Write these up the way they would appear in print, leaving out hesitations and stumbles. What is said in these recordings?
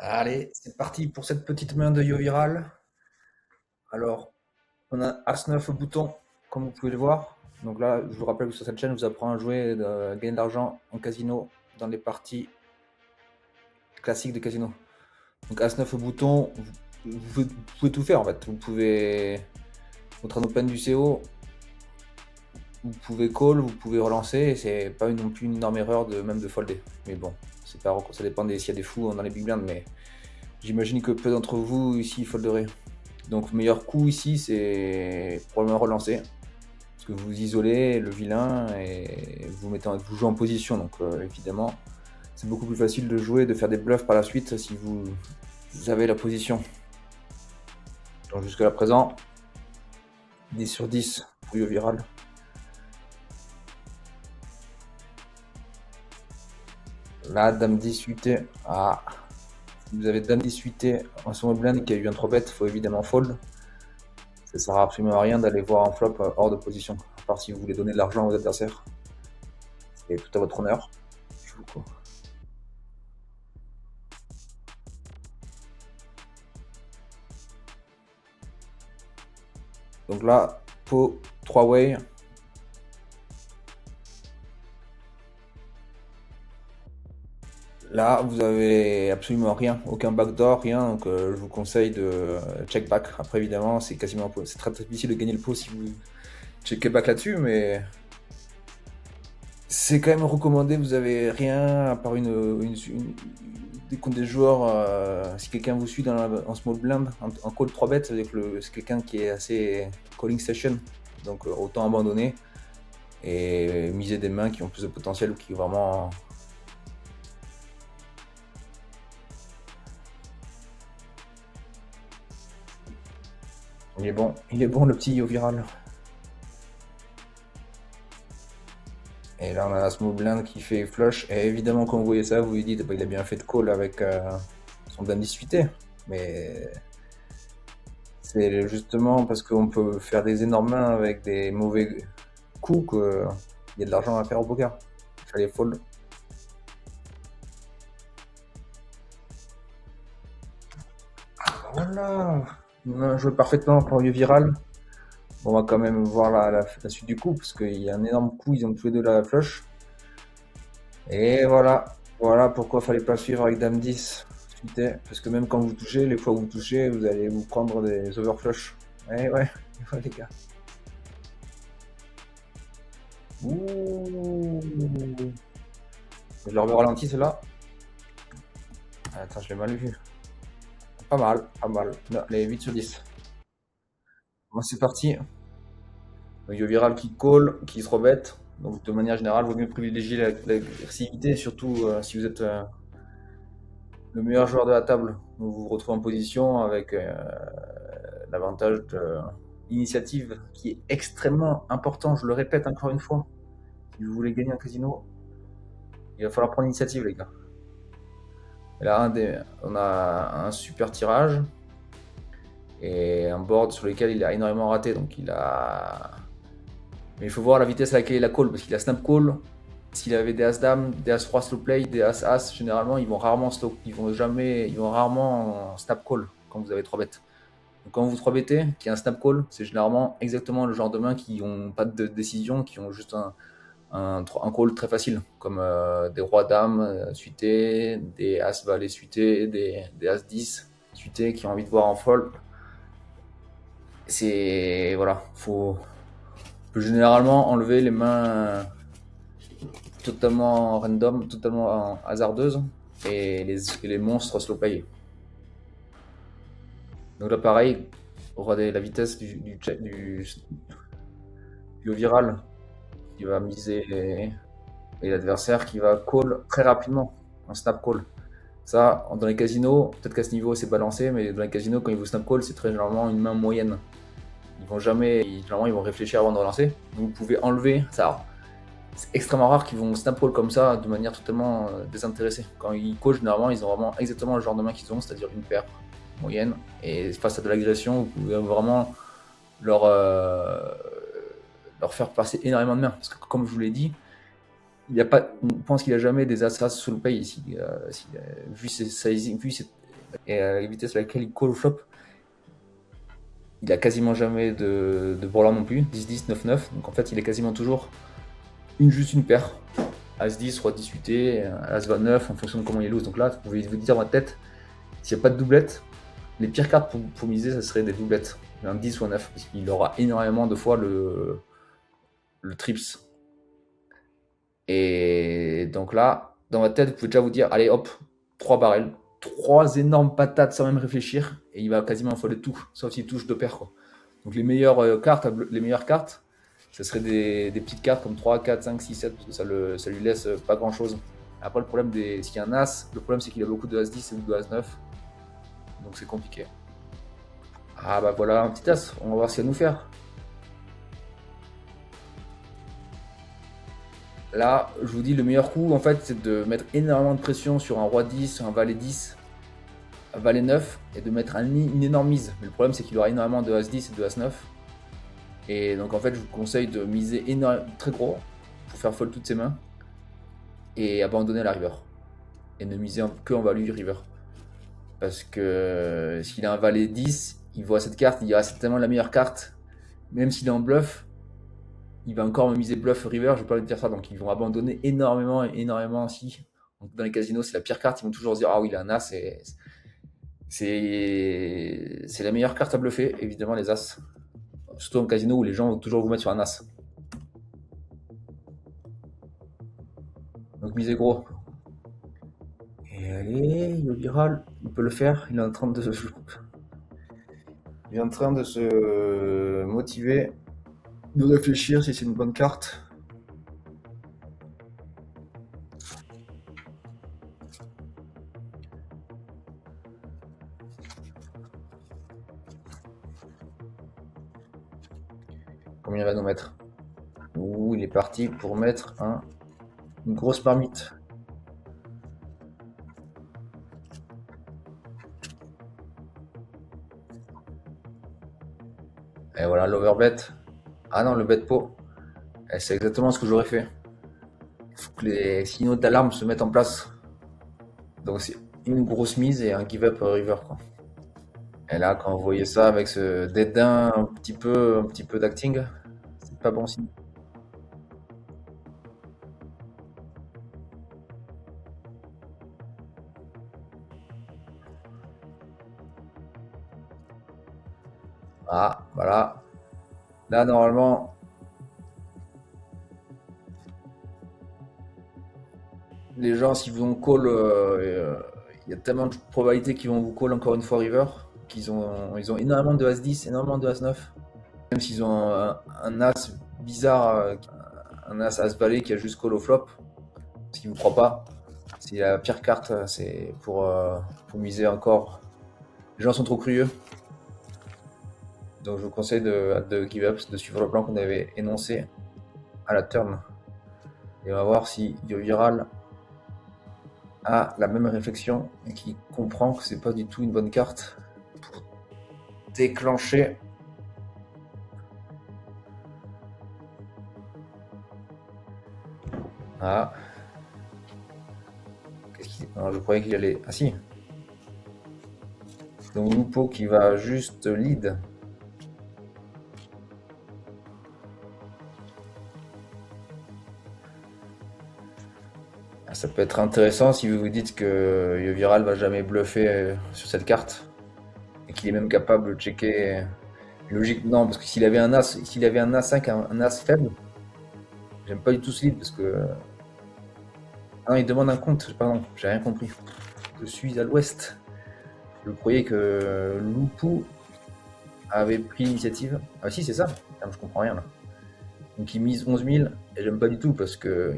Allez, c'est parti pour cette petite main de Yoviral. Alors, on a As-9 au bouton, comme vous pouvez le voir. Donc là, je vous rappelle que sur cette chaîne, je vous apprends à jouer, à gagner de l'argent en casino dans les parties classiques de casino. Donc As-9 au bouton, vous pouvez tout faire en fait. Vous pouvez, votre un open du CO, vous pouvez call, vous pouvez relancer, et c'est pas non plus une énorme erreur de même de folder. Mais bon, c'est pas, ça dépend s'il y a des fous dans les big blinds, mais j'imagine que peu d'entre vous ici folderaient. Donc meilleur coup ici, c'est probablement relancer. Parce que vous isolez le vilain et vous jouez en position. Donc évidemment, c'est beaucoup plus facile de jouer, de faire des bluffs par la suite si vous avez la position. Donc jusqu'à la présent, 10 sur 10 pour Yo Viral. Là, Dame 10 8. Ah, si vous avez Dame 10 8 en small blind qui a eu un 3 bet, il faut évidemment fold. Ça sert absolument à rien d'aller voir un flop hors de position. À part si vous voulez donner de l'argent aux adversaires. C'est tout à votre honneur. Je vous quoi. Donc là, pot 3-way. Là, vous avez absolument rien, aucun backdoor, rien. Donc je vous conseille de check back. Après, évidemment, c'est c'est très difficile de gagner le pot si vous checkez back là-dessus, mais c'est quand même recommandé. Vous avez rien à part des joueurs. Si quelqu'un vous suit en small blind, en call 3 bet, c'est quelqu'un qui est assez calling session. Donc autant abandonner et miser des mains qui ont plus de potentiel ou qui vraiment. Il est bon le petit Yo Viral. Et là on a la small blind qui fait flush. Et évidemment quand vous voyez ça, vous lui dites bah, il a bien fait de call avec son dame 18. Mais c'est justement parce qu'on peut faire des énormes mains avec des mauvais coups qu'il y a de l'argent à faire au poker. Il fallait fold. Voilà. On a joué parfaitement pour Yo Viral. On va quand même voir la suite du coup, parce qu'il y a un énorme coup, ils ont tous les deux la flush. Et voilà, voilà pourquoi fallait pas suivre avec Dame 10. Parce que même quand vous touchez, les fois où vous touchez, vous allez vous prendre des overflush. Ouais, ouais, ouais, les gars. Ouh. Je le remets au ralenti, celle-là. Attends, je l'ai mal vu. Pas mal, pas mal. Non, les 8 sur 10. Bon, c'est parti. Donc, Yo Viral qui call, qui se rebête. Donc, de manière générale, il vaut mieux privilégier l'agressivité, surtout si vous êtes le meilleur joueur de la table. Vous vous retrouvez en position avec l'avantage de l'initiative qui est extrêmement important. Je le répète encore une fois. Si vous voulez gagner un casino, il va falloir prendre l'initiative, les gars. Et là, on a un super tirage et un board sur lequel il a énormément raté. Donc il a. Mais il faut voir la vitesse à laquelle il a call parce qu'il a snap call. S'il avait des As-Dame, des As-3 slow play, des As-As, généralement ils vont rarement slow. Ils vont rarement snap call quand vous avez 3 bêtes. Donc quand vous 3 bettez, qui est un snap call, c'est généralement exactement le genre de mains qui n'ont pas de décision, qui ont juste un call très facile, comme des rois dames suités, des as valets suités, des as 10 suités qui ont envie de voir en fold. C'est voilà, faut généralement enlever les mains totalement random, totalement hasardeuses et les monstres slow play. Donc là pareil, regarder la vitesse du viral qui va miser et l'adversaire qui va call très rapidement, un snap call. Ça, dans les casinos, peut-être qu'à ce niveau c'est balancé, mais dans les casinos, quand ils vous snap call, c'est très généralement une main moyenne. Généralement, ils vont réfléchir avant de relancer. Donc vous pouvez enlever ça. C'est extrêmement rare qu'ils vont snap call comme ça de manière totalement désintéressée. Quand ils call, généralement, ils ont vraiment exactement le genre de main qu'ils ont, c'est-à-dire une paire moyenne. Et face à de l'agression, vous pouvez vraiment leur, euh, leur faire passer énormément de mains. Parce que comme je vous l'ai dit, on pense qu'il a jamais des as sous le pay ici. Vu ses et la vitesse à laquelle il call au flop, il a quasiment jamais de brelan non plus, 10-10, 9-9, donc en fait il est quasiment toujours juste une paire. As-10, Roi 18, As-29 en fonction de comment il lose. Donc là, vous pouvez vous dire dans votre tête, s'il n'y a pas de doublette, les pires cartes pour miser, ça serait des doublettes, un 10 ou un 9, parce qu'il aura énormément de fois le trips. Et donc là, dans votre tête, vous pouvez déjà vous dire, allez hop, 3 barrels, 3 énormes patates sans même réfléchir, et il va quasiment foller tout, sauf s'il touche 2 paires, quoi. Donc les meilleures cartes, ce serait des petites cartes comme 3, 4, 5, 6, 7, ça lui laisse pas grand chose. Après, le problème, s'il y a un As, le problème c'est qu'il a beaucoup de As-10 et de As-9, donc c'est compliqué. Ah bah voilà un petit As, on va voir ce qu'il va nous faire. Là, je vous dis, le meilleur coup, en fait, c'est de mettre énormément de pression sur un Roi 10, un Valet 10, un Valet 9, et de mettre une énorme mise. Mais le problème, c'est qu'il aura énormément de As-10 et de As-9. Et donc, en fait, je vous conseille de miser très gros pour faire fold toutes ses mains et abandonner la river. Et ne miser que en value river. Parce que s'il a un Valet 10, il voit cette carte, il dira c'est tellement la meilleure carte. Même s'il est en bluff, il va encore me miser bluff river, je vais pas lui dire ça. Donc, ils vont abandonner énormément aussi. Donc, dans les casinos, c'est la pire carte. Ils vont toujours se dire ah oui, il a un As. C'est la meilleure carte à bluffer, évidemment, les As. Surtout en casino où les gens vont toujours vous mettre sur un As. Donc misez gros. Et allez, Yoviral, il peut le faire. Il est en train de se motiver, de réfléchir si c'est une bonne carte. Combien il va nous mettre? Ouh, il est parti pour mettre une grosse marmite. Et voilà, l'overbet. Ah non, le bet pot. C'est exactement ce que j'aurais fait. Il faut que les signaux d'alarme se mettent en place. Donc c'est une grosse mise et un give-up river, quoi. Et là, quand vous voyez ça avec ce dédain un petit peu d'acting, c'est pas bon signe. Ah, voilà. Là, normalement, les gens, s'ils vous ont call, il y a tellement de probabilités qu'ils vont vous call encore une fois river, ils ont énormément de As-10, énormément de As-9. Même s'ils ont un As bizarre, un As-Valet qui a juste call au flop, parce qu'ils ne vous croient pas. C'est la pire carte, c'est pour miser encore. Les gens sont trop curieux. Donc je vous conseille de give up, de suivre le plan qu'on avait énoncé à la turn. Et on va voir si Yoviral a la même réflexion et qui comprend que c'est pas du tout une bonne carte pour déclencher. Ah. Non, je croyais qu'il allait. Ah si. Donc Lupo qui va juste lead. Ça peut être intéressant si vous vous dites que Yoviral va jamais bluffer sur cette carte et qu'il est même capable de checker. Logique, non, parce que s'il avait un As, s'il avait un As5, un As faible, j'aime pas du tout ce lead parce que. Ah non, il demande un compte, pardon, j'ai rien compris. Je suis à l'ouest. Je croyais que Lupo avait pris l'initiative. Ah si, c'est ça. Putain, je comprends rien là. Donc il mise 11 000 et j'aime pas du tout parce que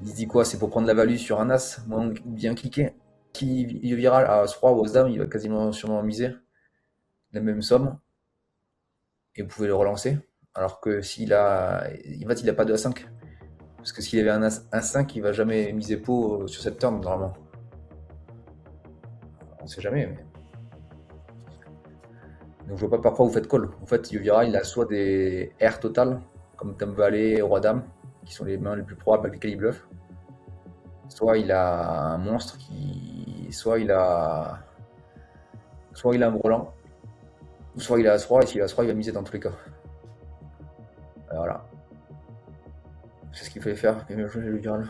il se dit quoi? C'est pour prendre la value sur un As, moins bien cliqué. Qui viral à As-Roi ou As-Dame, il va quasiment sûrement miser la même somme et vous pouvez le relancer. Alors que s'il a. En fait, il a pas de A5. Parce que s'il avait un As5, il va jamais miser pot sur cette turn normalement. On sait jamais, mais. Donc je vois pas pourquoi vous faites call. En fait, Yuvira, il a soit des R total, comme Dame Valet et Roi Dame, qui sont les mains les plus probables avec lesquelles il bluffe. Soit il a un monstre qui. Soit il a Soit il a un brelan, soit il a As-Roi, et s'il a As-Roi, il va miser dans tous les cas. Voilà. C'est ce qu'il fallait faire. Bien joué, le Dural.